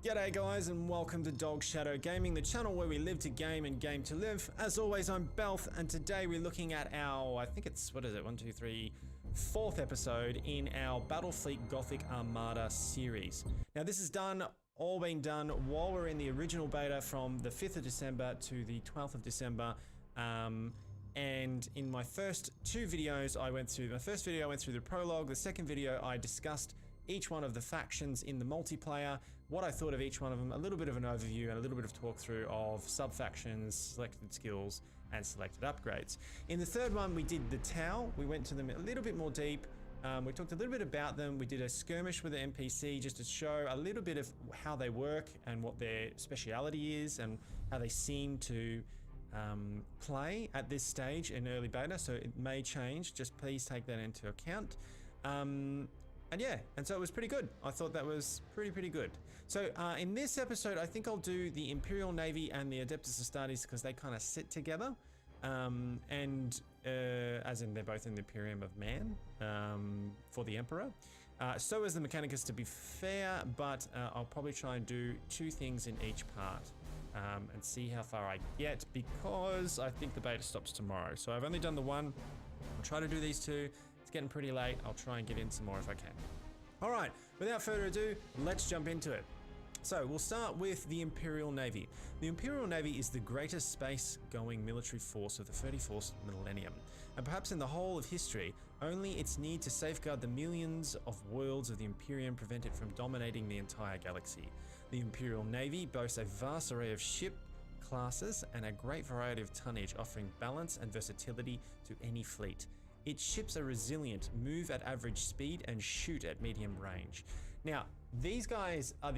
G'day guys and welcome to Dog Shadow Gaming, the channel where we live to game and game to live. As always, I'm Belth and today we're looking at our, I think it's, what is it, 1, 2, 3, 4th episode in our Battlefleet Gothic Armada series. Now this is all been done while we're in the original beta from the 5th of December to the 12th of December. And in my first two videos I went through, the prologue, the second video I discussed each one of the factions in the multiplayer, what I thought of each one of them, a little bit of an overview and a little bit of talk through of sub-factions, selected skills, and selected upgrades. In the third one, we did the Tau. We went to them a little bit more deep. We talked a little bit about them. We did a skirmish with the NPC just to show a little bit of how they work and what their speciality is and how they seem to play at this stage in early beta, so it may change. Just please take that into account. And yeah, and so it was pretty good. I thought that was pretty good. So in this episode, I think I'll do the Imperial Navy and the Adeptus Astartes because they kind of sit together. As in they're both in the Imperium of Man for the Emperor. So is the Mechanicus, to be fair, but I'll probably try and do two things in each part and see how far I get because I think the beta stops tomorrow. So I've only done the one. I'll try to do these two. It's getting pretty late. I'll try and get in some more if I can. All right, without further ado, let's jump into it. So we'll start with the Imperial Navy. The Imperial Navy is the greatest space-going military force of the 34th millennium, and perhaps in the whole of history, only its need to safeguard the millions of worlds of the Imperium prevent it from dominating the entire galaxy. The Imperial Navy boasts a vast array of ship classes and a great variety of tonnage, offering balance and versatility to any fleet. Its ships are resilient, move at average speed, and shoot at medium range. Now, these guys are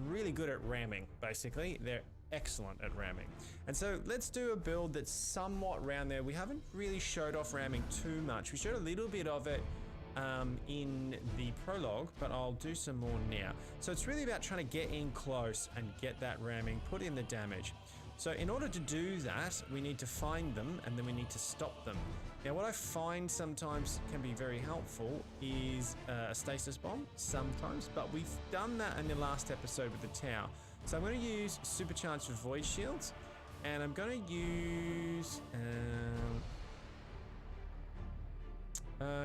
really good at ramming, basically. They're excellent at ramming. And so let's do a build that's somewhat around there. We haven't really showed off ramming too much. We showed a little bit of it in the prologue, but I'll do some more now. So it's really about trying to get in close and get that ramming, put in the damage. So in order to do that, we need to find them and then we need to stop them. Now what I find sometimes can be very helpful is a stasis bomb, sometimes, but we've done that in the last episode with the Tau. So I'm going to use supercharged void shields and I'm going to use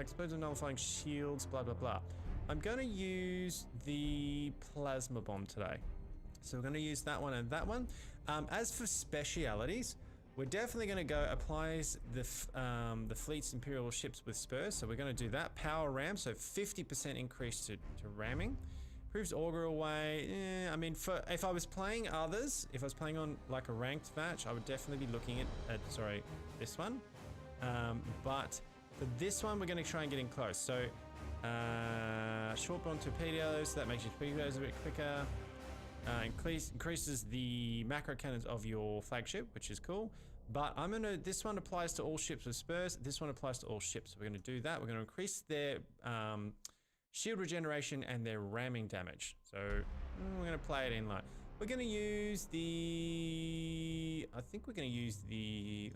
explosive nullifying shields, blah, blah, blah. I'm going to use the plasma bomb today. So we're going to use that one and that one. As for specialities, we're definitely going to go applies the fleet's Imperial ships with spurs. So we're going to do that. Power ram, so 50% increase to ramming. Proves auger away. I mean, if I was playing others, if I was playing on like a ranked match, I would definitely be looking at this one. But for this one, we're going to try and get in close. So short bomb torpedoes, that makes your torpedoes a bit quicker. Increases the macro cannons of your flagship, which is cool. But this one applies to all ships with spurs. This one applies to all ships. So we're going to do that. We're going to increase their shield regeneration and their ramming damage. So we're going to play it in like. We're going to use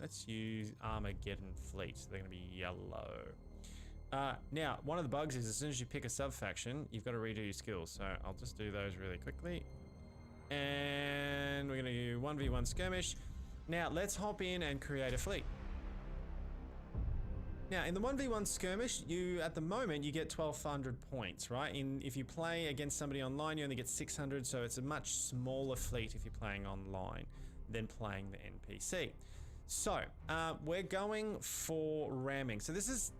let's use Armageddon fleet. So they're going to be yellow. Now, one of the bugs is as soon as you pick a sub-faction, you've got to redo your skills. So I'll just do those really quickly. And we're going to do 1v1 skirmish. Now, let's hop in and create a fleet. Now, in the 1v1 skirmish, at the moment, you get 1,200 points, right? If you play against somebody online, you only get 600, so it's a much smaller fleet if you're playing online than playing the NPC. So, we're going for ramming. So this is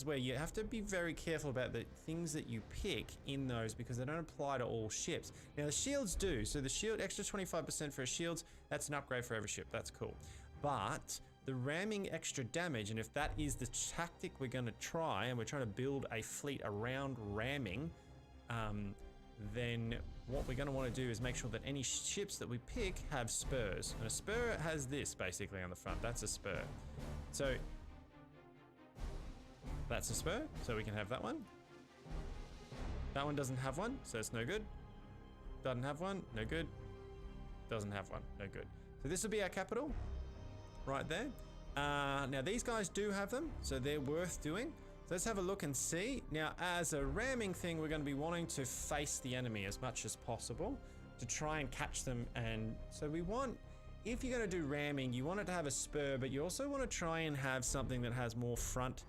where you have to be very careful about the things that you pick in those because they don't apply to all ships. Now the shields do. So the shield, extra 25% for shields, that's an upgrade for every ship. That's cool. But the ramming extra damage, and if that is the tactic we're going to try, and we're trying to build a fleet around ramming, then what we're going to want to do is make sure that any ships that we pick have spurs. And a spur has this basically on the front. That's a spur. So that's a spur. So we can have that one. That one doesn't have one, so it's no good. Doesn't have one, no good. Doesn't have one, no good. So this will be our capital right there. Now these guys do have them, so they're worth doing. So let's have a look and see. Now, as a ramming thing, we're going to be wanting to face the enemy as much as possible. to try and catch them. And so we want, if you're going to do ramming, you want it to have a spur, but you also want to try and have something that has more front.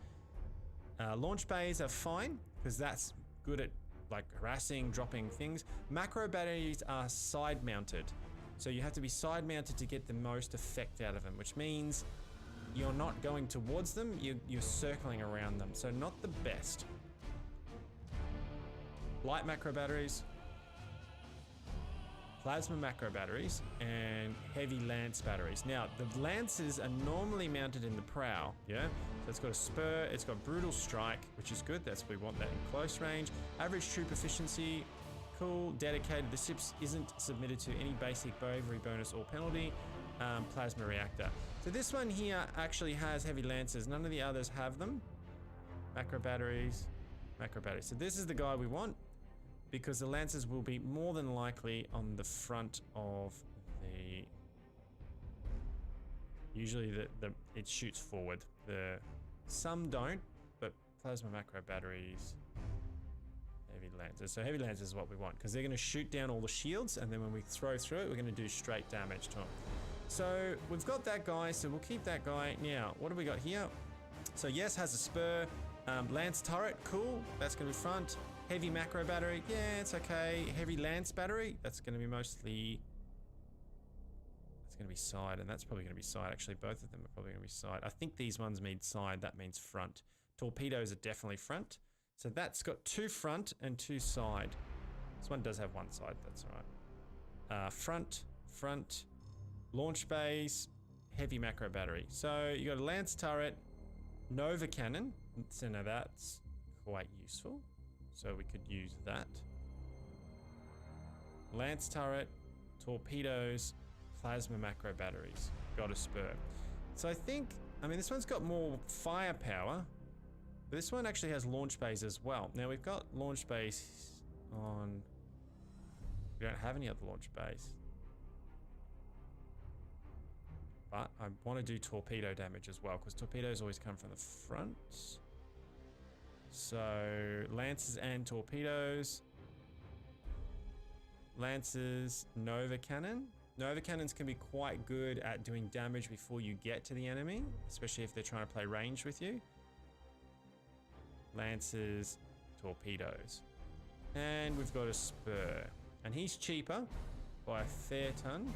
Launch bays are fine because that's good at like harassing, dropping things. Macro batteries are side mounted, so you have to be side mounted to get the most effect out of them, which means you're not going towards them, you're circling around them, so not the best. Light macro batteries, plasma macro batteries, and heavy lance batteries. Now, the lances are normally mounted in the prow, yeah? So it's got a spur, it's got brutal strike, which is good, we want that in close range. Average troop efficiency, cool. Dedicated, the ships isn't submitted to any basic bravery bonus or penalty. Plasma reactor. So this one here actually has heavy lances, none of the others have them. Macro batteries, macro batteries. So this is the guy we want, because the lances will be more than likely on the front of the... Usually it shoots forward. Some don't, but plasma macro batteries, heavy lances. So heavy lances is what we want, because they're going to shoot down all the shields, and then when we throw through it, we're going to do straight damage to them. So we've got that guy, so we'll keep that guy. Now, what do we got here? So yes, has a spur. Lance turret, cool. That's going to be front. Heavy macro battery, yeah, it's okay. Heavy lance battery, that's going to be mostly... That's going to be side, and that's probably going to be side. Actually, both of them are probably going to be side. I think these ones mean side, that means front. Torpedoes are definitely front. So that's got 2 front and 2 side. This one does have 1 side, that's all right. Front, launch bays, heavy macro battery. So you got a lance turret, Nova cannon. So now that's quite useful. So we could use that. Lance turret, torpedoes, plasma macro batteries. Got a spur. So I think, I mean, this one's got more firepower, but this one actually has launch bays as well. Now we've got launch bays on... We don't have any other launch bays. But I want to do torpedo damage as well, because torpedoes always come from the front. So, lances and torpedoes. Lances, Nova cannon. Nova cannons can be quite good at doing damage before you get to the enemy, especially if they're trying to play range with you. Lances, torpedoes. And we've got a spur. And he's cheaper by a fair ton.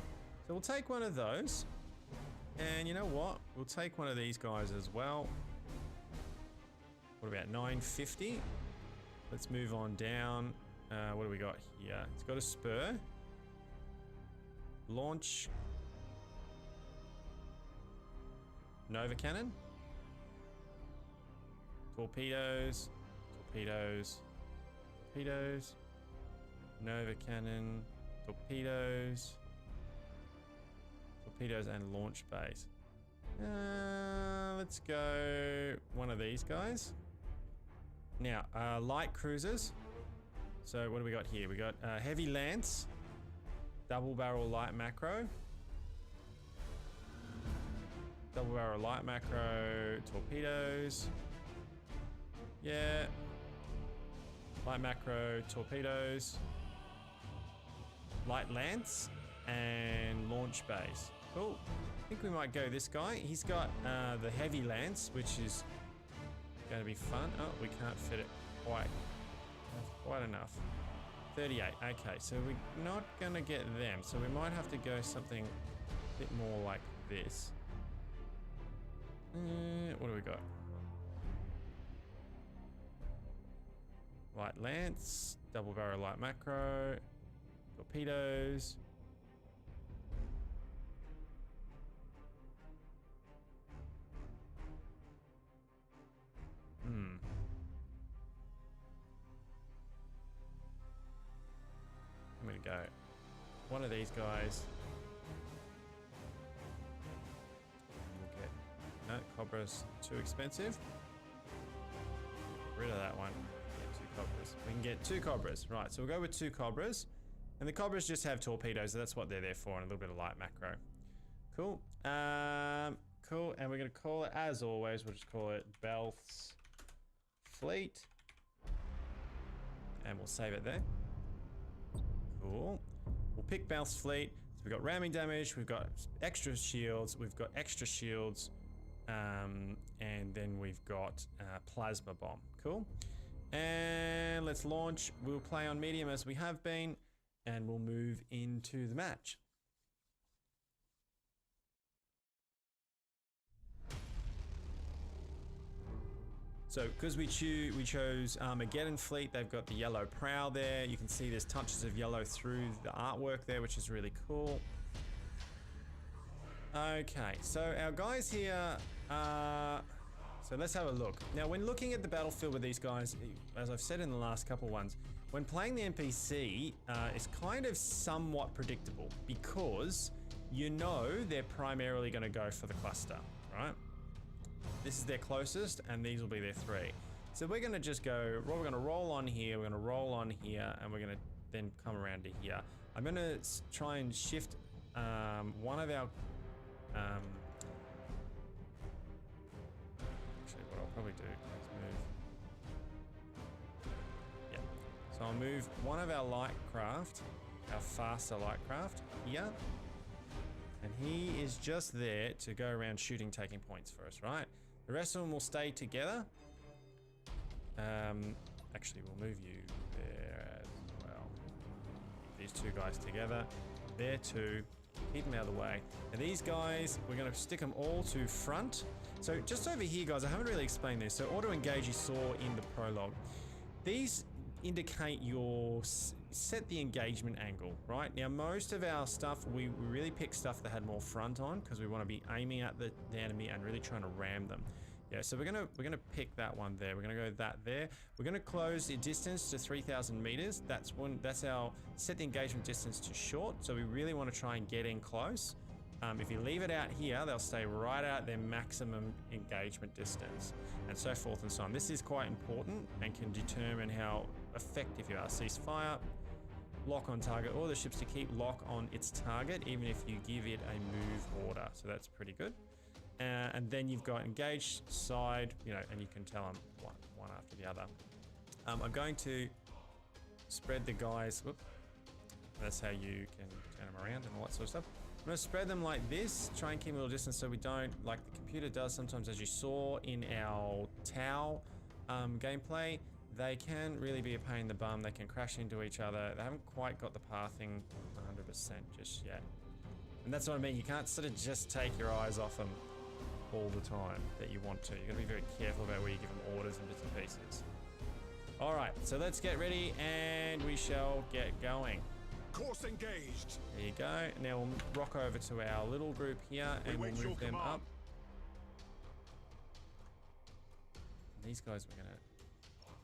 So we'll take one of those. And you know what? We'll take one of these guys as well. What about 950? Let's move on down. What do we got here? It's got a spur. Launch. Nova cannon. Torpedoes. Torpedoes. Torpedoes. Nova cannon. Torpedoes. Torpedoes and launch bays. Let's go one of these guys. Now, light cruisers. So what do we got here? We got heavy lance, double barrel light macro, double barrel light macro, torpedoes. Yeah. Light macro, torpedoes, light lance, and launch bays. Cool. I think we might go this guy. He's got the heavy lance, which is going to be fun. Oh, we can't fit it quite enough. 38. Okay, so we're not going to get them. So we might have to go something a bit more like this. What do we got? Light lance, double barrel light macro, torpedoes. I'm gonna go one of these guys. We'll get, no, Cobra's too expensive. Get rid of that one. Get 2 Cobras. We can get 2 Cobras. Right, so we'll go with 2 Cobras. And the Cobras just have torpedoes, so that's what they're there for, and a little bit of light macro. Cool. Cool, and we're gonna call it, as always, we'll just call it Battlefleet. And we'll save it there. Cool. we'll pick Battlefleet. So we've got ramming damage, we've got extra shields, we've got extra shields, and then we've got plasma bomb. Cool. And let's launch. We'll play on medium as we have been, and we'll move into the match. So because we chose Armageddon Fleet, they've got the yellow prow there. You can see there's touches of yellow through the artwork there, which is really cool. Okay, so our guys here so let's have a look. Now, when looking at the battlefield with these guys, as I've said in the last couple ones, when playing the NPC, it's kind of somewhat predictable because you know they're primarily going to go for the cluster, right? This is their closest, and these will be their 3. So we're going to just go, we're going to roll on here, we're going to roll on here, and we're going to then come around to here. I'm going to try and shift one of our... actually, what I'll probably do is move... Yeah. So I'll move one of our light craft, our faster light craft, here. And he is just there to go around shooting, taking points for us, right? The rest of them will stay together. Actually, we'll move you there as well. Keep these 2 guys together. There too. Keep them out of the way. And these guys, we're going to stick them all to front. So just over here, guys, I haven't really explained this. So auto engage you saw in the prologue. These indicate your set the engagement angle, right? Now, most of our stuff, we really pick stuff that had more front on because we want to be aiming at the enemy and really trying to ram them. Yeah, so we're gonna pick that one there. We're gonna go that there. We're gonna close the distance to 3,000 meters. That's our set the engagement distance to short. So we really want to try and get in close. If you leave it out here, they'll stay right out their maximum engagement distance, and so forth and so on. This is quite important and can determine how effective you are. Ceasefire, lock on target, or the ships to keep lock on its target, even if you give it a move order. So that's pretty good. And then you've got engaged side, you know, and you can tell them one after the other. I'm going to spread the guys. Whoop, that's how you can turn them around and all that sort of stuff. I'm going to spread them like this, try and keep a little distance so we don't, like the computer does sometimes, as you saw in our Tau gameplay, they can really be a pain in the bum. They can crash into each other. They haven't quite got the pathing 100% just yet. And that's what I mean. You can't sort of just take your eyes off them all the time that you want to. You've got to be very careful about where you give them orders and bits and pieces. All right, so let's get ready and we shall get going. Course engaged. There you go. Now we'll rock over to our little group here and we'll move them up. And these guys we're gonna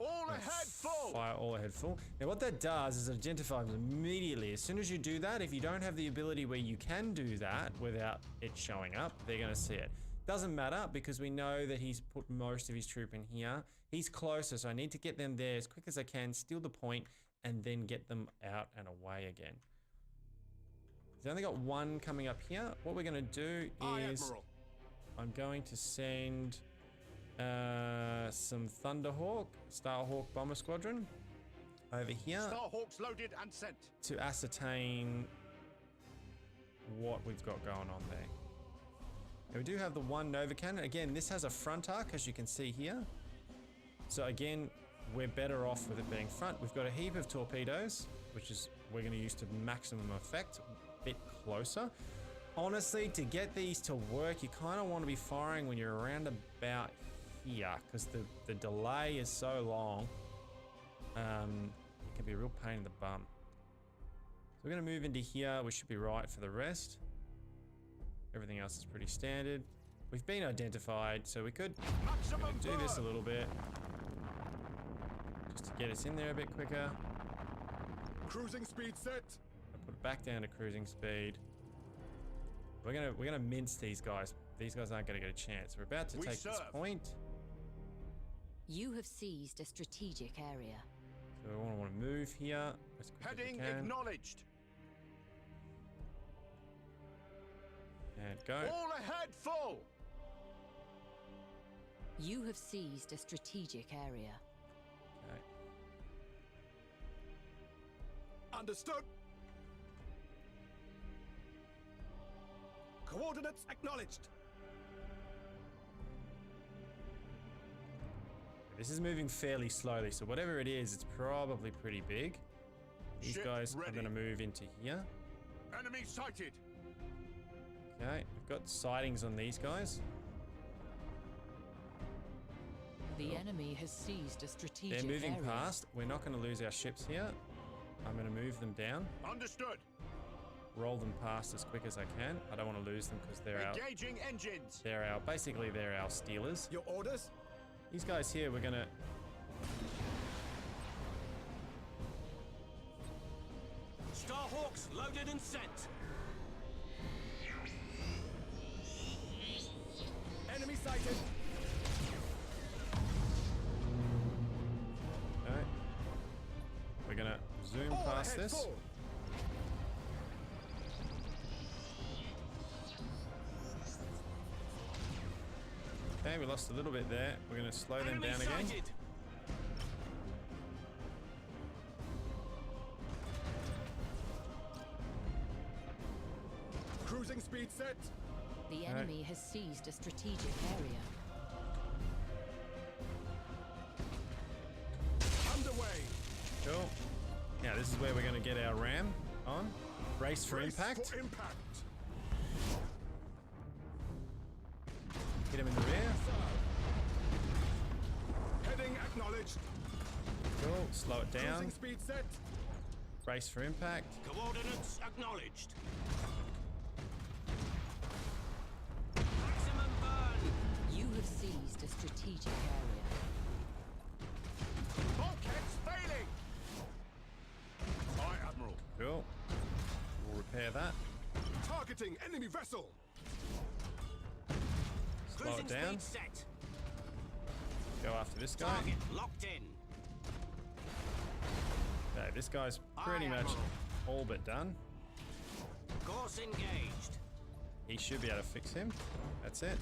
all ahead full. Fire all ahead full. Now what that does is it identifies immediately. As soon as you do that, if you don't have the ability where you can do that without it showing up, they're gonna see it. Doesn't matter because we know that he's put most of his troop in here. He's closer, so I need to get them there as quick as I can, steal the point, and then get them out and away again. He's only got one coming up here. What we're gonna do is I'm going to send some Thunderhawk, Starhawk Bomber Squadron over here. Starhawks loaded and sent. To ascertain what we've got going on there. Now we do have the one Nova Cannon. Again, this has a front arc, as you can see here. So again, we're better off with it being front. We've got a heap of torpedoes, which is we're going to use to maximum effect, a bit closer. Honestly, to get these to work, you kind of want to be firing when you're around about here, because the delay is so long. It can be a real pain in the bum. So we're going to move into here. We should be right for the rest. Everything else is pretty standard. We've been identified, so we could do this a little bit. Just to get us in there a bit quicker. Cruising speed set. I'll put it back down to cruising speed. We're gonna mince these guys. These guys aren't gonna get a chance. We're about to take this point. You have seized a strategic area. So we want to move here. Heading acknowledged. And go. All ahead full. You have seized a strategic area. Okay. Understood. Coordinates acknowledged. This is moving fairly slowly, so whatever it is, it's probably pretty big. These Ship guys ready. are going to move into here. Enemy sighted. Okay, we've got sightings on these guys. The enemy has seized a strategic They're moving area. past. We're not going to lose our ships here. I'm going to move them down. Understood. Roll them past as quick as I can. I don't want to lose them because they're our, Engaging engines. basically they're our stealers. Your orders? These guys here, we're going to... Starhawks loaded and sent. Enemy sighted. Okay. We're going to zoom All past ahead this. full. Okay, we lost a little bit there. We're going to slow them Enemy down again. sighted. Cruising speed set. The enemy has seized a strategic area. Underway. Cool. Now this is where we're going to get our ram on. Brace for Brace impact. For impact. Hit him in the rear. Heading acknowledged. Cool. Slow it down. Cruising speed set. Brace for impact. Coordinates acknowledged. Maximum burn. You have seized a strategic area. Bulkheads failing. Aye, Admiral. Cool. We'll repair that. Targeting enemy vessel. Slow it Cruising down. speed set. Go after this guy. Target locked in. Okay, this guy's pretty Aye, much Admiral. all but done. Course engaged. He should be able to fix him. That's it.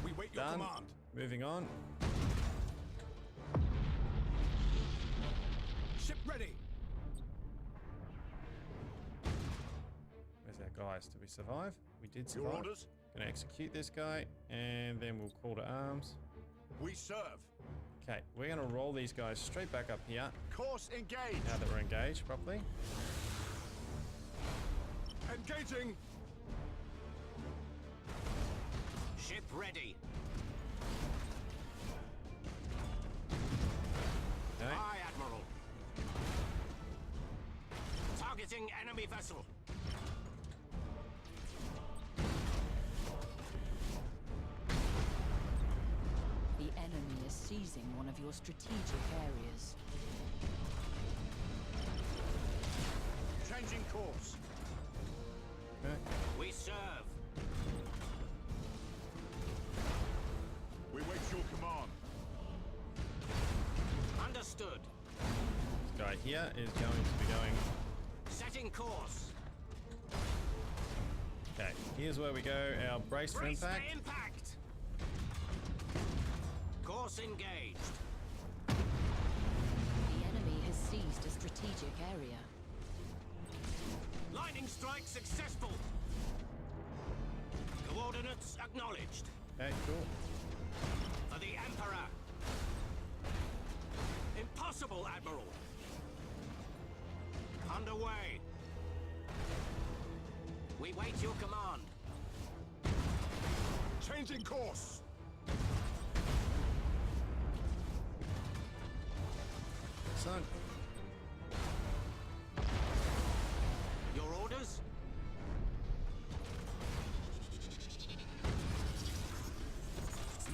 We wait your Done. command. Moving on. Ship ready. Where's our guys? Did we survive? We did Your survive. orders. Gonna execute this guy, and then we'll call to arms. We serve. Okay, we're gonna roll these guys straight back up here Course engaged. now that we're engaged properly. Engaging. Ship ready. Okay. Aye, Admiral. Targeting enemy vessel. The enemy is seizing one of your strategic areas. Changing course. Okay. We serve. We wait your command. Understood. This guy here is going to be going. Setting course. Okay, here's where we go. Our brace for Brace for impact. impact. Course engaged. The enemy has seized a strategic area. Lightning strike successful. Coordinates acknowledged. Okay, cool. For the Emperor. Impossible, Admiral. Underway. We wait your command. Changing course. Son. Your orders?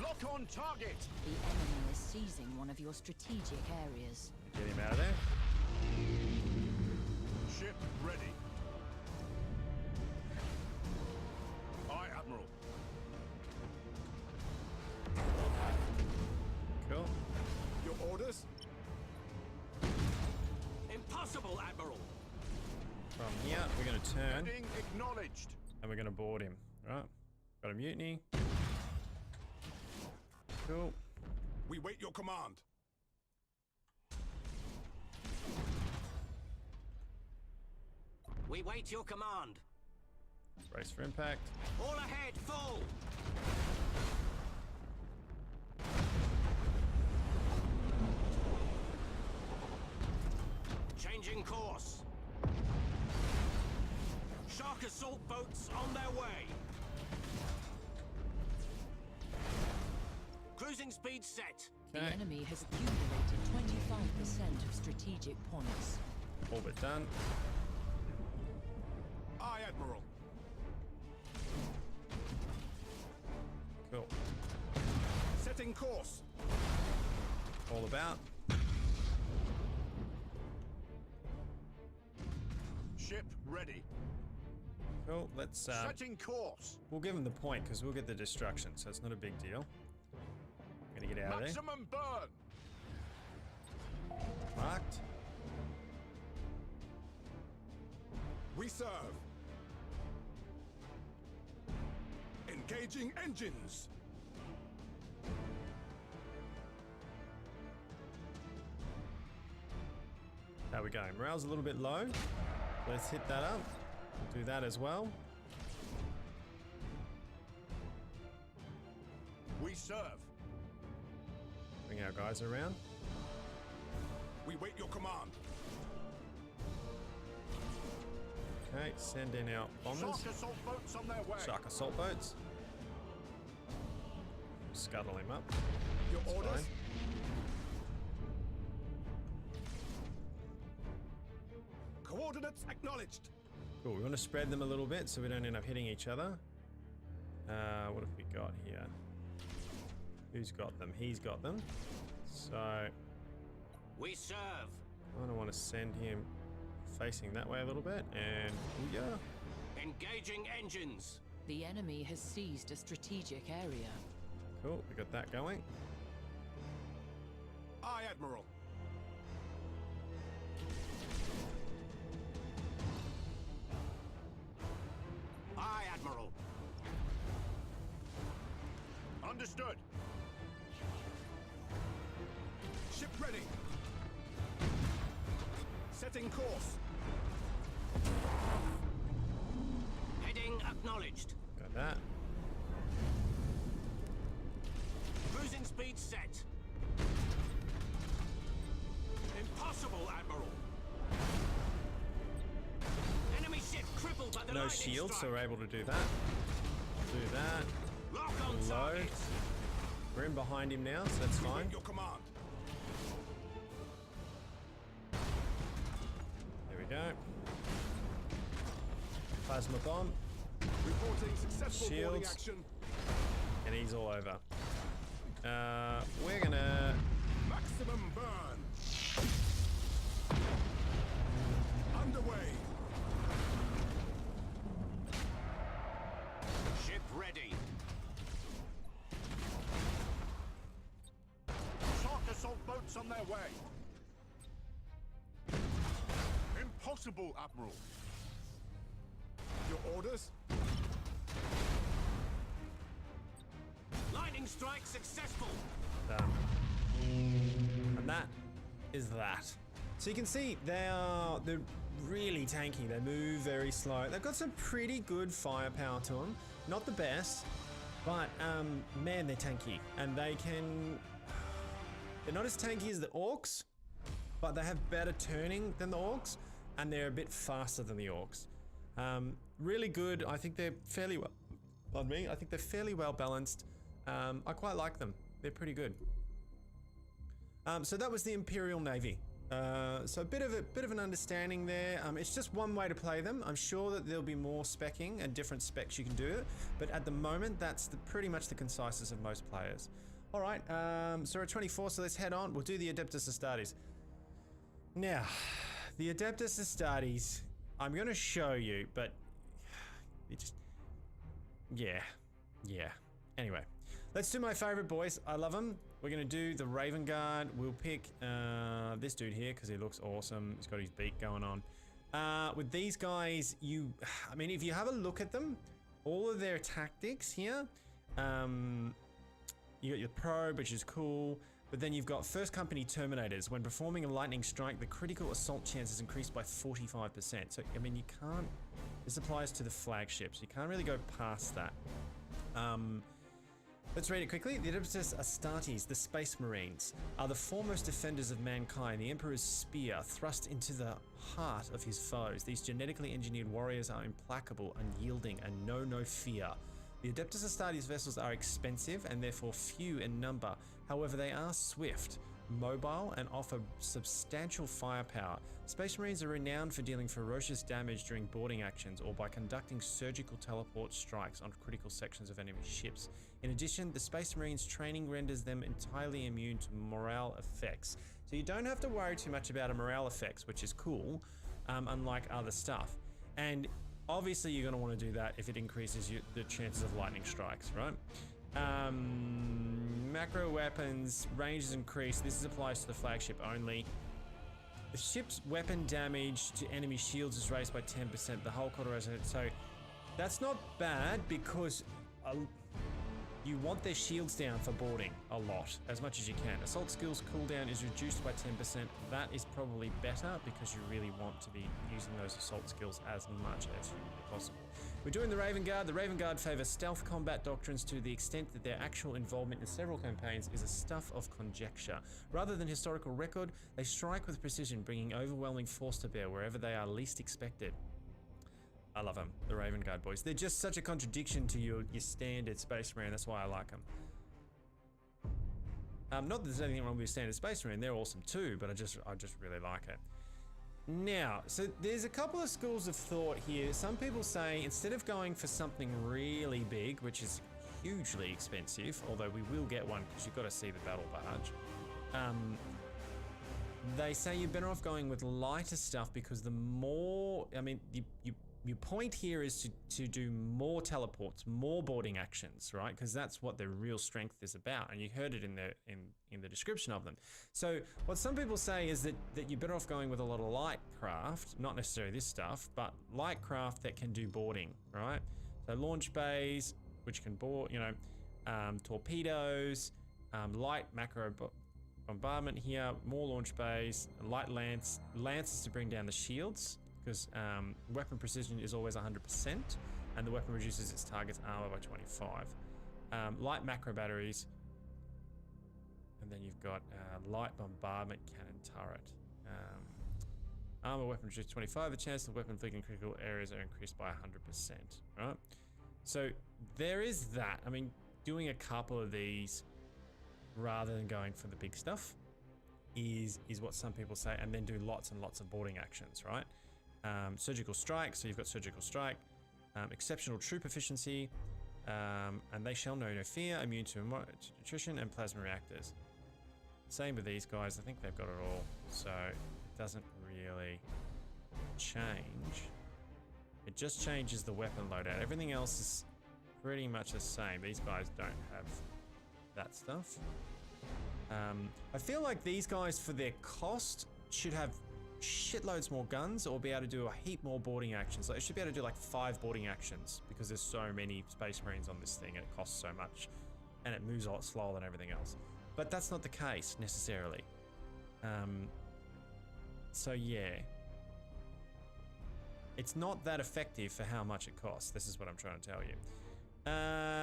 Lock on target. The enemy is seizing one of your strategic areas. Get him out of there. Ship ready. Aye, Admiral. Cool. Your orders. Impossible, Admiral. From here, we're going to turn Heading acknowledged. and we're going to board him. Right. Got a mutiny. Cool. We wait your command. We wait your command. Brace for impact. All ahead, full! Changing course. Shark assault boats on their way. Cruising speed set. The enemy has accumulated 25% of strategic points. Orbit done. Aye, Admiral. Cool. Setting course. All about. Ship ready. Cool. Let's Setting course. we'll give him the point because we'll get the destruction, so it's not a big deal. Gonna get out of there. Maximum burn. Marked. We serve. Engaging engines. There we go. Morale's a little bit low. Let's hit that up. Do that as well. We serve. Bring our guys around. We wait your command. Okay, send in our bombers. Shark assault boats on their way. Shark assault boats. Scuttle him up. Your That's orders. fine. Coordinates acknowledged. Cool, we want to spread them a little bit so we don't end up hitting each other. What have we got here? Who's got them? He's got them. So, We serve. I don't want to send him facing that way a little bit. And yeah, Engaging engines. The enemy has seized a strategic area. cool, we got that going. Aye, Admiral. Aye, Admiral. Understood. Ship ready. Setting course. Heading acknowledged. Got that. Cruising speed set. Impossible, Admiral. Enemy ship crippled by the No lightning shields, so strike. we're able to do that. Do that. Lock on Low. targets. We're in behind him now, so that's We fine. wait your command. There we go. Plasma bomb, Reporting successful boarding Shields. action. and he's all over. We're gonna Maximum burn. Underway. Ship ready. Shark assault boats on their way. Impossible, Admiral. Your orders? Lightning strike successful. done. And that is that. So you can see they're really tanky. They move very slow. They've got some pretty good firepower to them. Not the best, but man, they're tanky, and they're not as tanky as the orcs, but they have better turning than the orcs, and they're a bit faster than the orcs. Really good. I think they're fairly well. Pardon me. I think they're fairly well balanced. I quite like them. They're pretty good. So that was the Imperial Navy. So a bit of an understanding there. It's just one way to play them. I'm sure that there'll be more specking and different specs you can do it, but at the moment that's pretty much the conciseness of most players. All right, so we're at 24, so let's head on. We'll do the Adeptus Astartes. Now, the Adeptus Astartes, I'm going to show you, but it just, yeah. Anyway, let's do my favorite boys. I love them. We're going to do the Raven Guard. We'll pick this dude here because he looks awesome. He's got his beak going on. With these guys, I mean, if you have a look at them, all of their tactics here, you got your probe, which is cool, but then you've got First Company Terminators. When performing a lightning strike, the critical assault chance is increased by 45%. So, I mean, you can't This applies to the flagships. You can't really go past that. Let's read it quickly. The Adeptus Astartes, the Space Marines, are the foremost defenders of mankind. The Emperor's spear thrust into the heart of his foes. These genetically engineered warriors are implacable, unyielding, and know no fear. The Adeptus Astartes vessels are expensive and therefore few in number. However, they are swift, mobile, and offer substantial firepower. Space Marines are renowned for dealing ferocious damage during boarding actions or by conducting surgical teleport strikes on critical sections of enemy ships. In addition, the Space Marines training renders them entirely immune to morale effects. So you don't have to worry too much about morale effects, which is cool, unlike other stuff. And obviously you're going to want to do that if it increases the chances of lightning strikes, right? Macro weapons, range is increased. This applies to the flagship only. The ship's weapon damage to enemy shields is raised by 10%. The hull quarter resonance. So that's not bad because you want their shields down for boarding a lot, as much as you can. Assault skills cooldown is reduced by 10%. That is probably better because you really want to be using those assault skills as much as humanly possible. We're doing the Raven Guard. The Raven Guard favor stealth combat doctrines to the extent that their actual involvement in several campaigns is a stuff of conjecture. Rather than historical record, they strike with precision, bringing overwhelming force to bear wherever they are least expected. I love them, the Raven Guard boys. They're just such a contradiction to your standard Space Marine. That's why I like them. Not that there's anything wrong with your standard Space Marine. They're awesome too, but I just really like it. Now, so there's a couple of schools of thought here. Some people say instead of going for something really big, which is hugely expensive, although we will get one because you've got to see the battle barge. They say you're better off going with lighter stuff because the more, I mean, your point here is to do more teleports, more boarding actions, right? Because that's what their real strength is about, and you heard it in the description of them. So what some people say is that you're better off going with a lot of light craft, not necessarily this stuff, but light craft that can do boarding, right? So launch bays, which can board, you know, torpedoes, light macro bombardment here, more launch bays, light lances to bring down the shields, because weapon precision is always 100%, and the weapon reduces its target's armor by 25. Light macro batteries, and then you've got light bombardment cannon turret. Armor weapon reduced 25. The chance of weapon flicking critical areas are increased by 100%. Right. So there is that. I mean, doing a couple of these rather than going for the big stuff is what some people say, and then do lots and lots of boarding actions, right? Surgical strike, so you've got surgical strike, exceptional troop efficiency, and they shall know no fear, immune to attrition, and plasma reactors. Same with these guys, I think they've got it all, so it doesn't really change. It just changes the weapon loadout. Everything else is pretty much the same. These guys don't have that stuff. I feel like these guys, for their cost, should have shitloads more guns or be able to do a heap more boarding actions. Like, it should be able to do like 5 boarding actions because there's so many Space Marines on this thing and it costs so much and it moves a lot slower than everything else. But that's not the case necessarily. So yeah, it's not that effective for how much it costs. This is what I'm trying to tell you.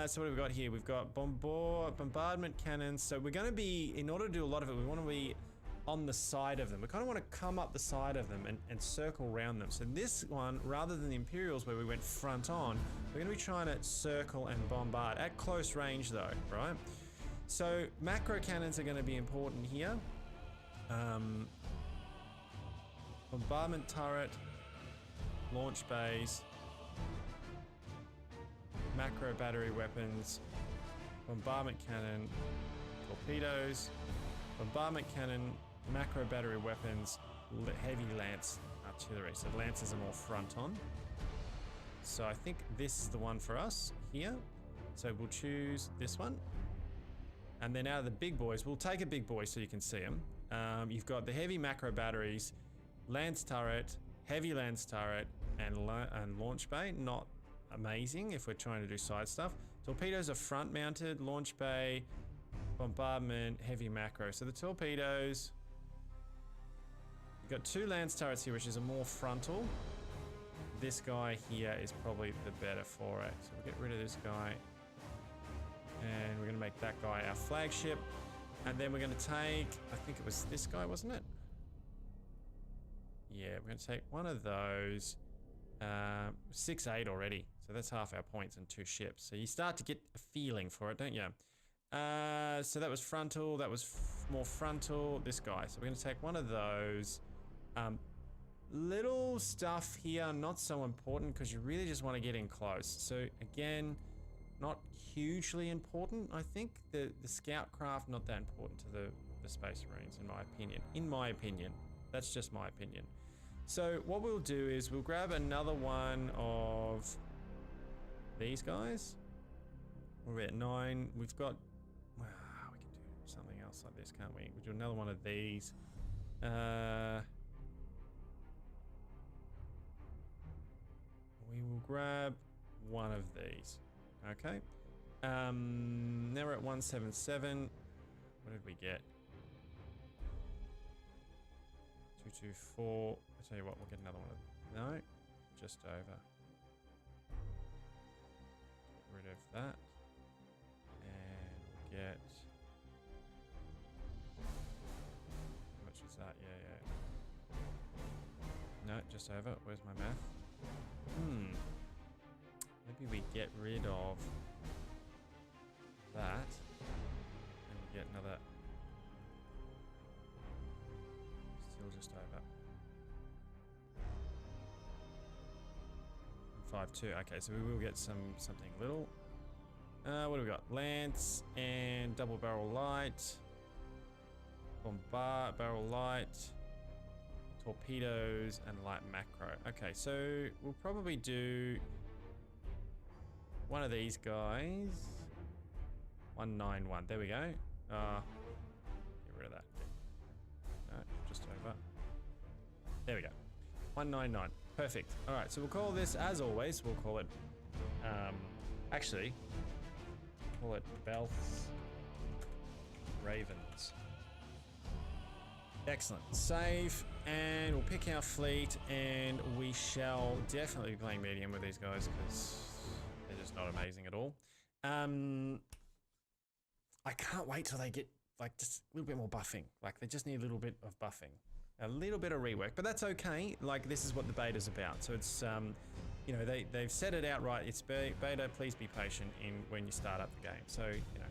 So what have we got here? We've got bombardment cannons. So we're going to be, in order to do a lot of it, we want to be on the side of them. We kind of want to come up the side of them and circle around them. So this one, rather than the Imperials where we went front on, we're going to be trying to circle and bombard at close range though, right? So macro cannons are going to be important here. Bombardment turret, launch bays, macro battery weapons, bombardment cannon, torpedoes, bombardment cannon, macro battery weapons, heavy lance artillery. So lances are more front on. So I think this is the one for us here. So we'll choose this one. And then out of the big boys, we'll take a big boy so you can see them. You've got the heavy macro batteries, lance turret, heavy lance turret, and launch bay. Not amazing if we're trying to do side stuff. Torpedoes are front mounted, launch bay, bombardment, heavy macro. So the torpedoes, you've got 2 lance turrets here, which is a more frontal. this guy here is probably the better for it. So we'll get rid of this guy. And we're going to make that guy our flagship. And then we're going to take, I think it was this guy, wasn't it? Yeah, we're going to take one of those. 6-8 already. So that's half our points and 2 ships. So you start to get a feeling for it, don't you? So that was frontal. That was more frontal. This guy. So we're going to take one of those. Little stuff here, not so important because you really just want to get in close. So again, not hugely important, I think. The scout craft, not that important to the Space Marines, in my opinion. In my opinion. That's just my opinion. So what we'll do is we'll grab another one of these guys. We're at 9. We've got... Wow, we can do something else like this, can't we? We'll do another one of these. We will grab one of these. Okay. Now we're at 177. What did we get? 224. I'll tell you what, we'll get another one of... No, just over. Get rid of that. And we'll get... How much is that? Yeah. No, just over. Where's my math? Maybe we get rid of that. And we get another... Still just over. 5-2. Okay, so we will get something little. What do we got? Lance and double barrel light. Bombard, barrel light. Torpedoes and light macro. Okay, so we'll probably do one of these guys. 191. There we go. Get rid of that. No, just over. There we go. 199. Perfect. All right, so we'll call this, as always, we'll call it, actually, call it Belts Ravens. Excellent. Save, and we'll pick our fleet, and we shall definitely be playing medium with these guys because they're just not amazing at all. I can't wait till they get like just a little bit more buffing. Like they just need a little bit of buffing, a little bit of rework, but that's okay. Like this is what the beta's about. So it's, you know, they've said it outright. It's beta. Please be patient when you start up the game. So you know,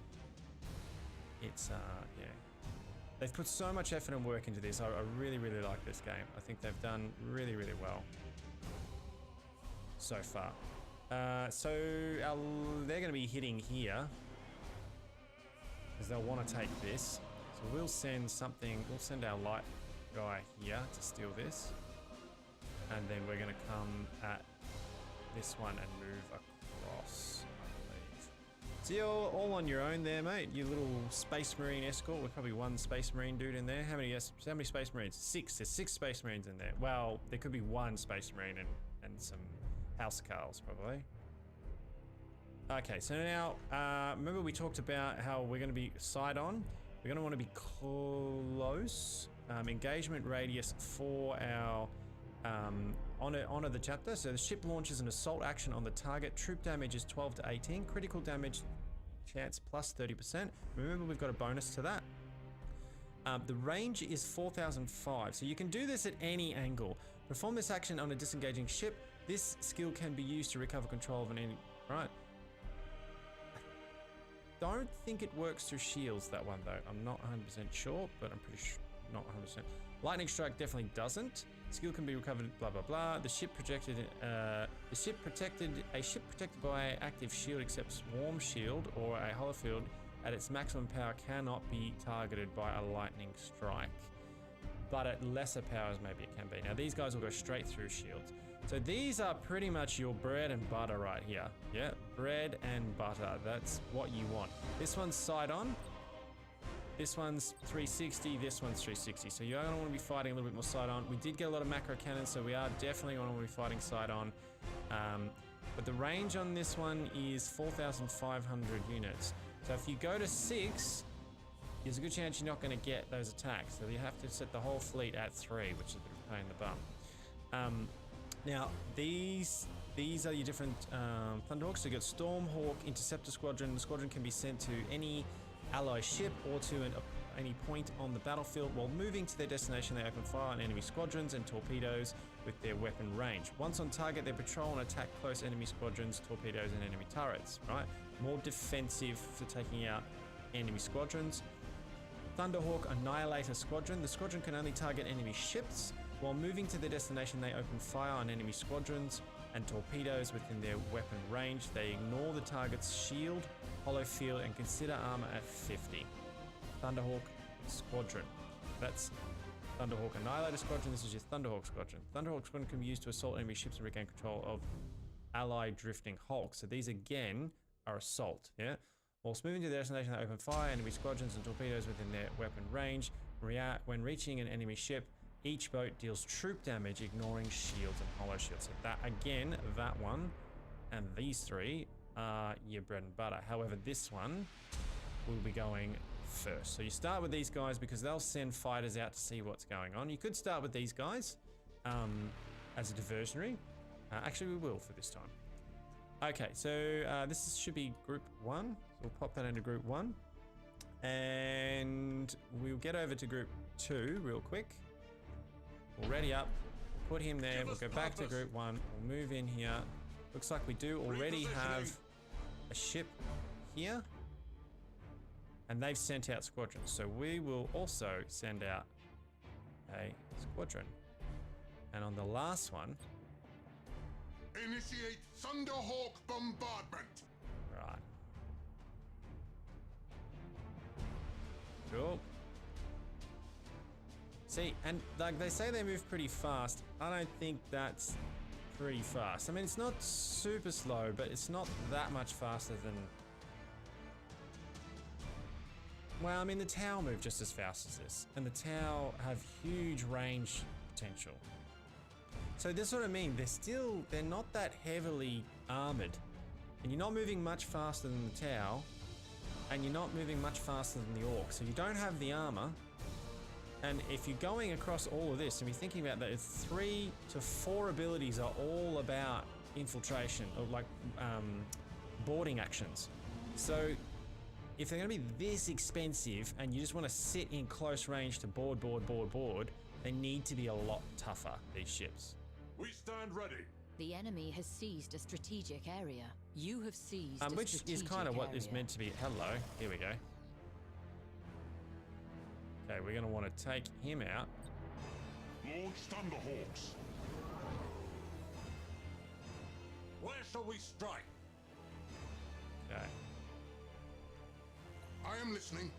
it's yeah. They've put so much effort and work into this. I really, really like this game. I think they've done really, really well so far. So they're going to be hitting here because they'll want to take this. So we'll send something. We'll send our light guy here to steal this, and then we're going to come at this one and move across, I believe. So you're all on your own there, mate. You little Space Marine escort with probably one Space Marine dude in there. How many Space Marines? 6. There's 6 Space Marines in there. Well, there could be 1 Space Marine and some Housecarls, probably. Okay, so now, remember we talked about how we're going to be side on. We're going to want to be close. Engagement radius for our honor the chapter. So the ship launches an assault action on the target. Troop damage is 12 to 18. Critical damage chance plus 30%. Remember, we've got a bonus to that. The range is 4,005. So you can do this at any angle. Perform this action on a disengaging ship. This skill can be used to recover control of an enemy. Right. I don't think it works through shields, that one though. I'm not 100% sure, but I'm pretty sure. Not 100%. Lightning strike definitely doesn't. Skill can be recovered. Blah blah blah. The ship protected. A ship protected by active shield, except swarm shield or a holofield, at its maximum power cannot be targeted by a lightning strike. But at lesser powers, maybe it can be. Now these guys will go straight through shields. So these are pretty much your bread and butter right here. Yeah, bread and butter. That's what you want. This one's side on. This one's 360, this one's 360. So you're going to want to be fighting a little bit more side on. We did get a lot of macro cannons, so we are definitely going to want to be fighting side on. But the range on this one is 4,500 units. So if you go to 6, there's a good chance you're not going to get those attacks. So you have to set the whole fleet at 3, which is a bit of a pain in the bum. Now, these are your different Thunderhawks. So you got Stormhawk, Interceptor Squadron. The squadron can be sent to any ally ship or to any point on the battlefield. While moving to their destination, they open fire on enemy squadrons and torpedoes with their weapon range. Once on target, they patrol and attack close enemy squadrons, torpedoes, and enemy turrets. Right, more defensive for taking out enemy squadrons. Thunderhawk Annihilator Squadron. The squadron can only target enemy ships. While moving to their destination, they open fire on enemy squadrons and torpedoes within their weapon range. They ignore the target's shield, hollow field, and consider armor at 50. Thunderhawk Squadron. That's Thunderhawk Annihilator Squadron. This is your Thunderhawk Squadron. Thunderhawk Squadron can be used to assault enemy ships and regain control of allied drifting hulks. So these again are assault, yeah? Whilst moving to their destination, they open fire enemy squadrons and torpedoes within their weapon range. When reaching an enemy ship, each boat deals troop damage, ignoring shields and hollow shields. So that again, that one and these three are your bread and butter. However, this one will be going first. So you start with these guys because they'll send fighters out to see what's going on. You could start with these guys as a diversionary. Actually, we will for this time. Okay, so this should be group 1. So we'll pop that into group 1. And we'll get over to group 2 real quick. We'll ready up, put him there. We'll go back to group 1. We'll move in here. Looks like we do already have a ship here. And they've sent out squadrons. So we will also send out a squadron. And on the last one, Initiate Thunderhawk bombardment. right. Cool. See, and like they say they move pretty fast. I don't think that's pretty fast. I mean, it's not super slow, but it's not that much faster than... Well, I mean, the Tau move just as fast as this. And the Tau have huge range potential. So that's what I mean. They're not that heavily armored. And you're not moving much faster than the Tau. And you're not moving much faster than the Orc. So you don't have the armor. And if you're going across all of this, and you're thinking about that, it's 3 to 4 abilities are all about infiltration, or like boarding actions. So if they're going to be this expensive, and you just want to sit in close range to board, they need to be a lot tougher, these ships. We stand ready. The enemy has seized a strategic area. You have seized a Which strategic is kind of what is area. meant to be. Hello, here we go. Okay, we're going to want to take him out. Launch Thunderhawks. Where shall we strike? Okay. I am listening.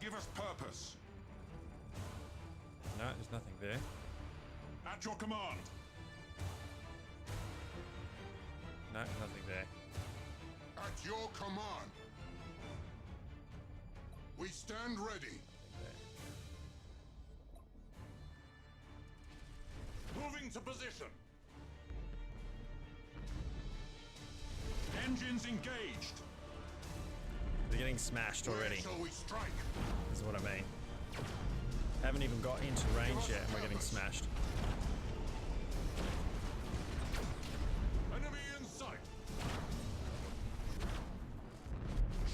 Give us purpose. No, there's nothing there. At your command. No, nothing there. At your command. We stand ready. Moving to position. Engines engaged. They're getting smashed already. Where shall we strike? Is what I mean. Haven't even got into range yet and we're getting smashed. Enemy in sight.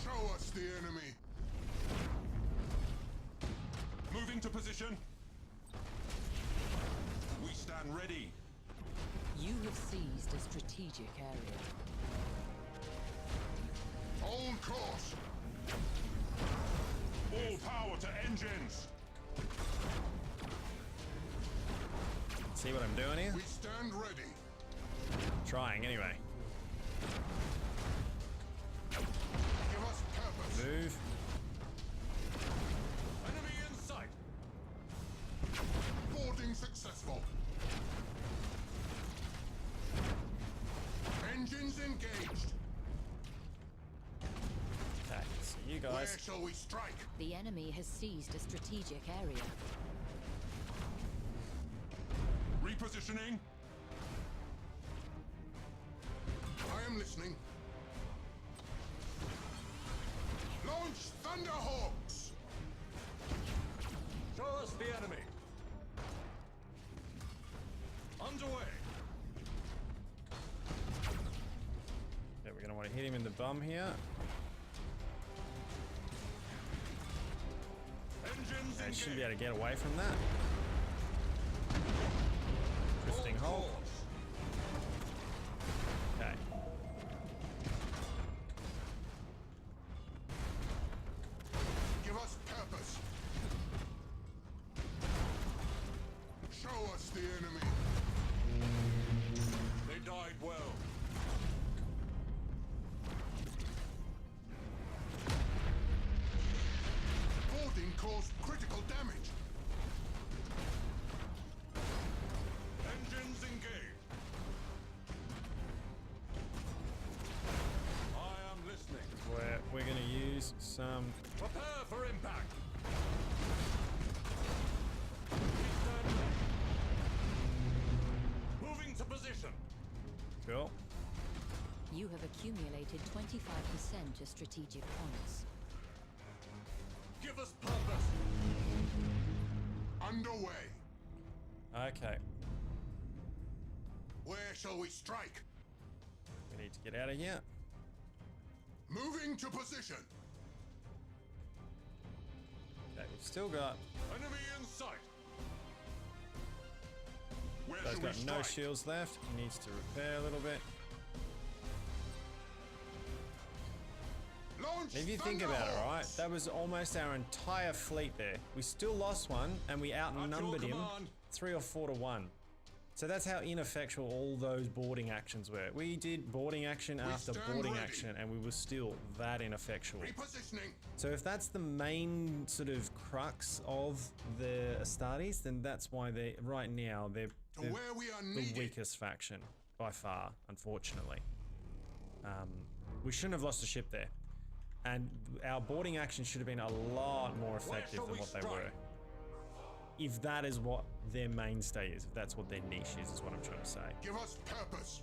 Show us the enemy. Moving to position. We stand ready. You have seized a strategic area. Hold course. All power to engines. See what I'm doing here? We stand ready. Trying anyway. Give us purpose. Move. Enemy in sight. Boarding successful. Engines engaged. Okay, so you Where guys. shall we strike? The enemy has seized a strategic area. Repositioning. I am listening. Launch Thunderhawks. Show us us the enemy. Underway. Yeah, we're gonna want to hit him in the bum here. Engines I should be engaged. able to get away from that. Drifting Full hull. course. Okay. Give us purpose. Show us the enemy. They died well. Boarding caused critical damage. Engines engaged. I am listening. We're gonna use some. Prepare for impact. We stand ready. Moving to position. Cool. You have accumulated 25% of strategic points. Give us purpose. Underway. Okay. Where shall we strike? We need to get out of here. Moving to position. Okay, we've still got. Enemy in sight. Where They've shall we got no strike? shields left. He needs to repair a little bit. Launch If you think about it, right, Thunderhawks. that was almost our entire fleet there. We still lost one, and we outnumbered him command. 3 or 4 to 1. So that's how ineffectual all those boarding actions were. We did boarding action after stand boarding ready. action, and we were still that ineffectual. Repositioning. So if that's the main sort of crux of the Astartes, then that's why they right now they're To where we are the needed. weakest faction by far, unfortunately. We shouldn't have lost a ship there, and our boarding action should have been a lot more effective shall than we what they strike? were. If that is what their mainstay is, if that's what their niche is what I'm trying to say. Give us purpose.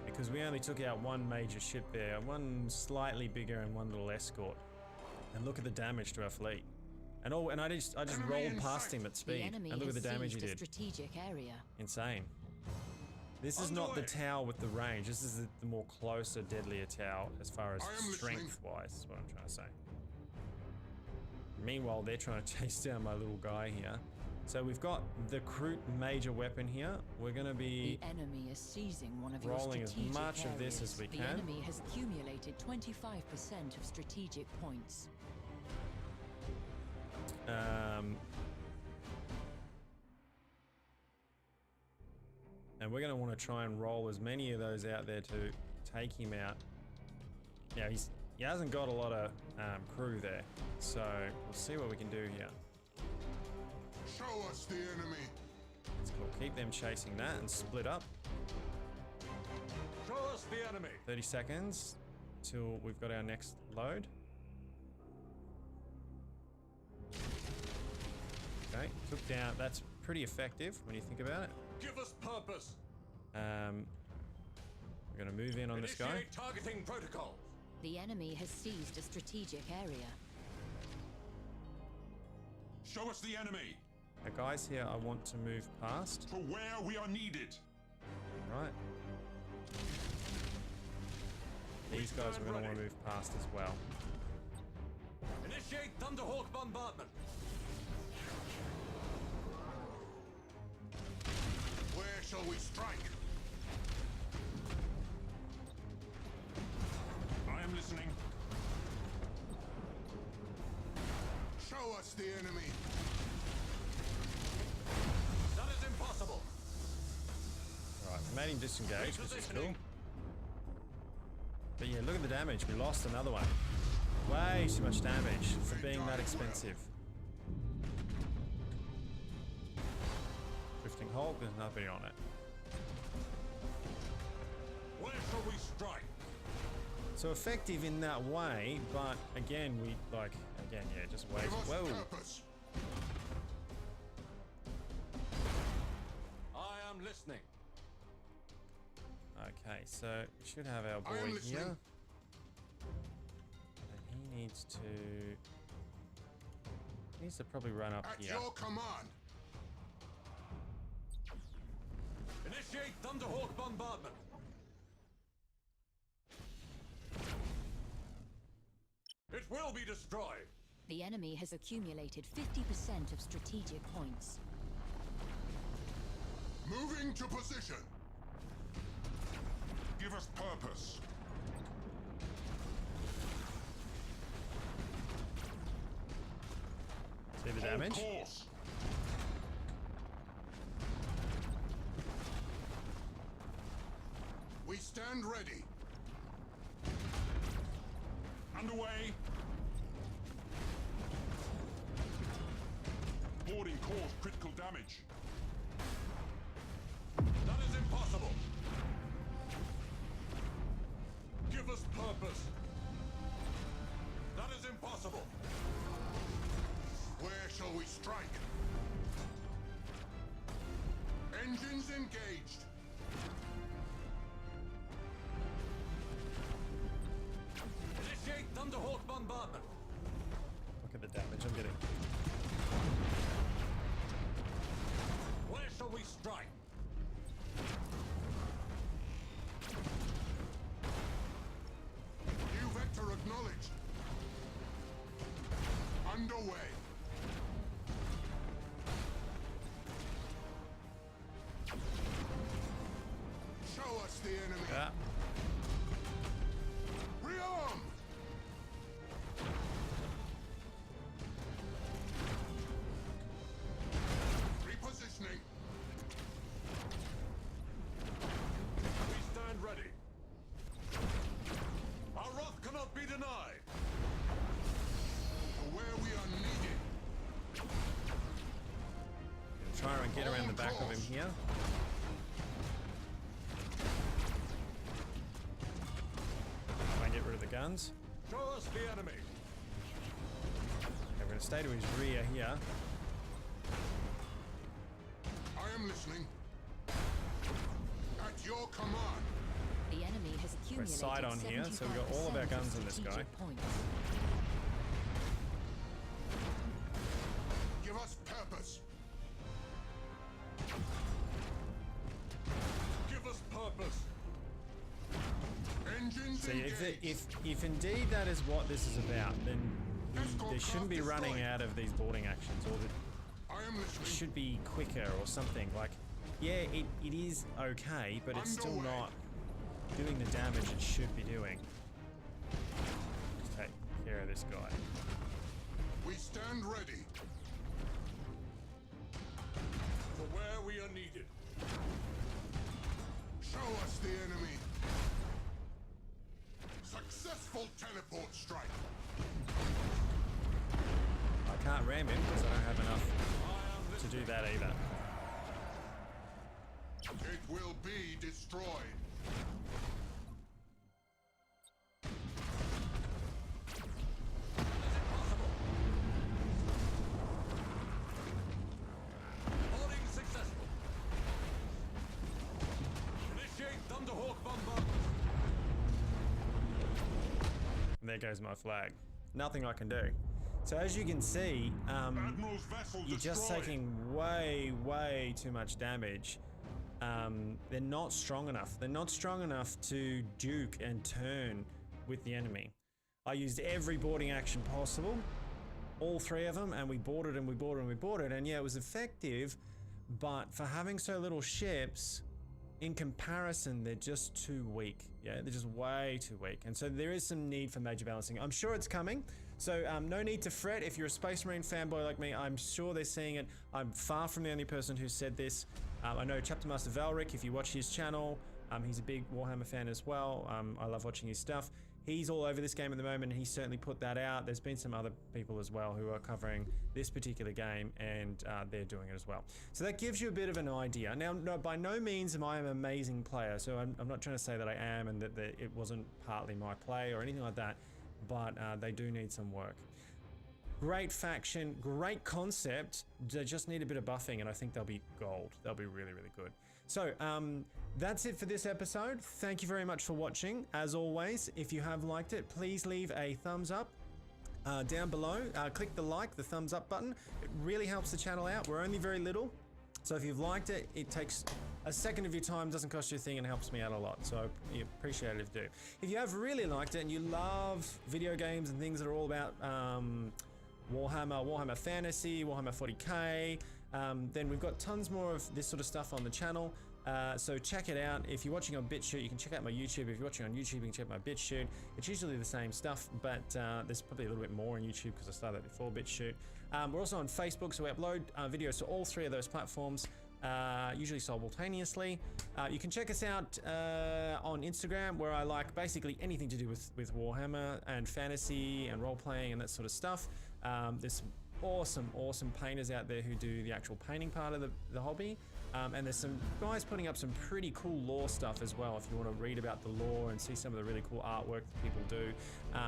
Because we only took out one major ship there, one slightly bigger and one little escort. And look at the damage to our fleet. And I just Enemy rolled in past sight. him at The speed. enemy And look at has the damage he seized a did. strategic area. Insane. This is not the Underway. tower with the range. This is the more closer, deadlier tower as far as I am strength-wise, is what I'm trying to say. Meanwhile, they're trying to chase down my little guy here. So we've got the Kroot major weapon here. We're going to be... The enemy is seizing one of your rolling as strategic much of this areas. as we The can. enemy has accumulated 25% of strategic points. And we're going to want to try and roll as many of those out there to take him out. Yeah, he hasn't got a lot of crew there. So we'll see what we can do here. Show us the enemy. So we'll keep them chasing that and split up. Show us the enemy. 30 seconds till we've got our next load. Okay, took down. That's pretty effective when you think about it. Give us purpose. We're going to move in on this guy. Initiate targeting protocol. The enemy has seized a strategic area. Show us the enemy. The guys here I want to move past. To where we are needed. Right. These guys we're going to want to move past as well. Initiate Thunderhawk bombardment. Where shall we strike? I am listening. Show us the enemy. That is impossible. Alright, we made him disengage, which is cool. But yeah, look at the damage. We lost another one. Way too much damage for being that expensive. Drifting Hulk, there's nothing on it. Where shall we strike? So effective in that way, but again, just wait. Give us Whoa. purpose. I am listening. Okay, so we should have our I am boy listening. here. And he needs to probably run up At here. your command. Initiate Thunderhawk bombardment. It will be destroyed. The enemy has accumulated 50% of strategic points. Moving to position. Give us purpose. See the damage? Hold course. We stand ready. Underway. Boarding caused critical damage. That is impossible. Give us purpose. That is impossible. Where shall we strike? Engines engaged. Initiate Thunderhawk bombardment. Look at the damage I'm getting. Where shall we strike? New vector acknowledged. Underway. Show us the enemy. Ah, Rearm! Repositioning. We stand ready. Our wrath cannot be denied. To where we are needed. try and get around the back of him here. Try and get rid of the guns. Show us the enemy. Okay, we're going to stay to his rear here. I am listening. At your command. The enemy has accumulated side on here, so we've got all of our 75% guns on this guy. strategic points. Give us purpose. Give us purpose. Engines See, engaged. if indeed that is what this is about, then they shouldn't be running destroyed. out of these boarding actions, or I am it listening. should be quicker or something. Like, yeah, it is okay, but it's still Underway. not doing the damage it should be doing. Just take care of this guy. We stand ready. For where we are needed. Show us the enemy. Successful teleport strike. I can't ram him because I don't have enough I am to do listening. that either. It will be destroyed. Boarding successful. Initiate Thunderhawk bombardment. And there goes my flag. Nothing I can do. So as you can see, Admiral's vessel you're just destroyed. taking way too much damage. They're not strong enough. They're not strong enough to duke and turn with the enemy. I used every boarding action possible, all three of them, and we boarded and we boarded and we boarded, and yeah, it was effective, but for having so little ships, in comparison, they're just too weak. Yeah, they're just way too weak. And so there is some need for major balancing. I'm sure it's coming. So no need to fret. If you're a Space Marine fanboy like me, I'm sure they're seeing it. I'm far from the only person who said this. I know Chapter Master Valric, if you watch his channel, he's a big Warhammer fan as well. I love watching his stuff. He's all over this game at the moment, and he certainly put that out. There's been some other people as well who are covering this particular game, and they're doing it as well. So that gives you a bit of an idea. Now, no, by no means am I an amazing player, so I'm not trying to say that I am and that it wasn't partly my play or anything like that, but they do need some work. Great faction, great concept. They just need a bit of buffing, and I think they'll be gold. They'll be really good. So that's it for this episode. Thank you very much for watching. As always, if you have liked it, please leave a thumbs up. down below. Click the like, the thumbs up button. It really helps the channel out. We're only very little. So if you've liked it, it takes a second of your time, doesn't cost you a thing, and helps me out a lot. So I appreciate it if you do. If you have really liked it and you love video games and things that are all about Warhammer, Warhammer Fantasy, Warhammer 40k, then we've got tons more of this sort of stuff on the channel. So check it out. If you're watching on BitChute, you can check out my YouTube. If you're watching on YouTube, you can check my BitChute. It's usually the same stuff, but there's probably a little bit more on YouTube because I started before BitChute. We're also on Facebook, so we upload videos to all 3 of those platforms, usually simultaneously. You can check us out on Instagram, where I like basically anything to do with Warhammer and fantasy and role-playing and that sort of stuff. There's some awesome painters out there who do the actual painting part of the hobby. And there's some guys putting up some pretty cool lore stuff as well. If you want to read about the lore and see some of the really cool artwork that people do,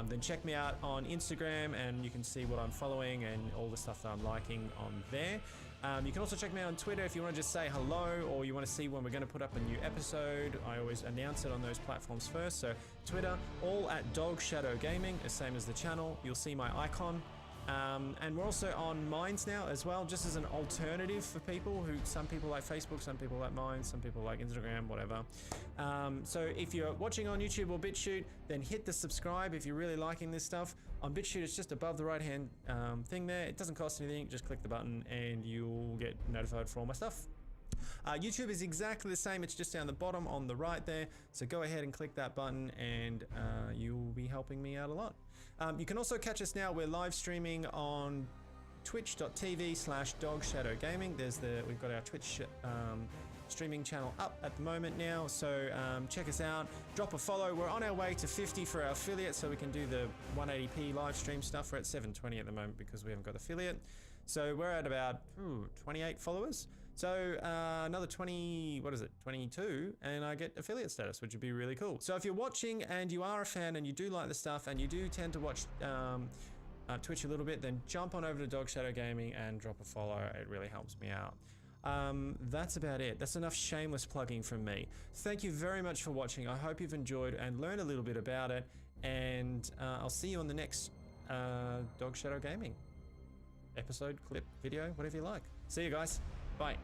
then check me out on Instagram and you can see what I'm following and all the stuff that I'm liking on there. You can also check me out on Twitter if you want to just say hello, or you want to see when we're going to put up a new episode. I always announce it on those platforms first. So Twitter, all at Dog Shadow Gaming, the same as the channel. You'll see my icon. And we're also on Minds now as well, just as an alternative for people who, some people like Facebook, some people like Minds, some people like Instagram, whatever. So if you're watching on YouTube or BitChute, then hit the subscribe if you're really liking this stuff. On BitChute, it's just above the right hand thing there. It doesn't cost anything, just click the button and you'll get notified for all my stuff. YouTube is exactly the same, it's just down the bottom on the right there, so go ahead and click that button and you'll be helping me out a lot. You can also catch us now, we're live streaming on twitch.tv/dogshadowgaming. We've got our Twitch streaming channel up at the moment now, so check us out, drop a follow. We're on our way to 50 for our affiliate, so we can do the 180p live stream stuff. We're at 720 at the moment because we haven't got affiliate. So we're at about 28 followers. So another 22, and I get affiliate status, which would be really cool. So if you're watching and you are a fan and you do like the stuff and you do tend to watch Twitch a little bit, then jump on over to Dog Shadow Gaming and drop a follow. It really helps me out. That's about it. That's enough shameless plugging from me. Thank you very much for watching. I hope you've enjoyed and learned a little bit about it. And I'll see you on the next Dog Shadow Gaming episode, clip, video, whatever you like. See you guys. Bye.